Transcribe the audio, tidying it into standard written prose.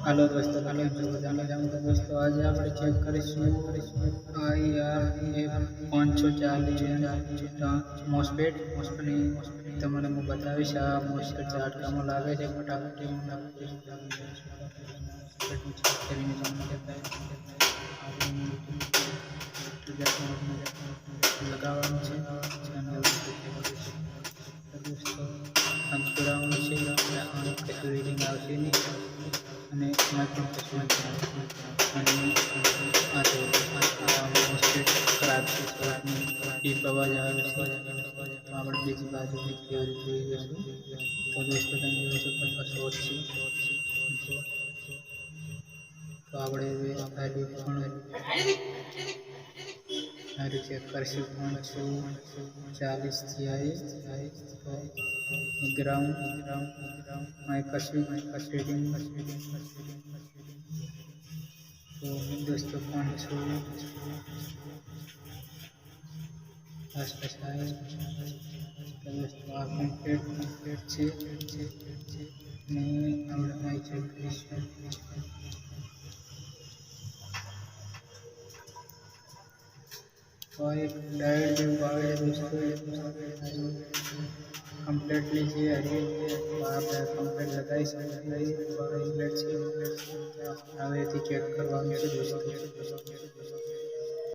Hello दोस्तों, hello जाना जाऊँगा दोस्तों। आज આપણે ચેક કરીશું IR540 મોસ્ફેટ અને તમને હું બતાવીશ આ મોસ્ફેટ ઝાટકામાં લાગે છે ફટાફટ ચેક કરીને તમને લગાવવાનું છે દોસ્તો। અંકુરાવાનું છે અને કશું રીડિંગ આવશે નહીં અને એમાં પણ કશું અને આ તો મોસ્ફેટ ખરાબ છે, ડીપ અવાજ આવે છે। આપણે બીજી બાજુ કેવી રીતે જોઈ જશું તો દોસ્તો તમે જોઈ શકો શોર્ટ છે તો આપણે આ ડીપ પણ ચેક કરશું 540 ગ્રાઉન્ડ કશું રીડિંગ તો દોસ્તો 500 આસપાસ આવે તો દોસ્તો આ કમ્પ્લીટ છે અને આપણે ચેક કરીશું और एक डायरेक्ट जो पावे दोस्तों कम्प्लीटली जी आप कम्प्लीट लगाई सकते हैं। चेक करवा दोस्तों।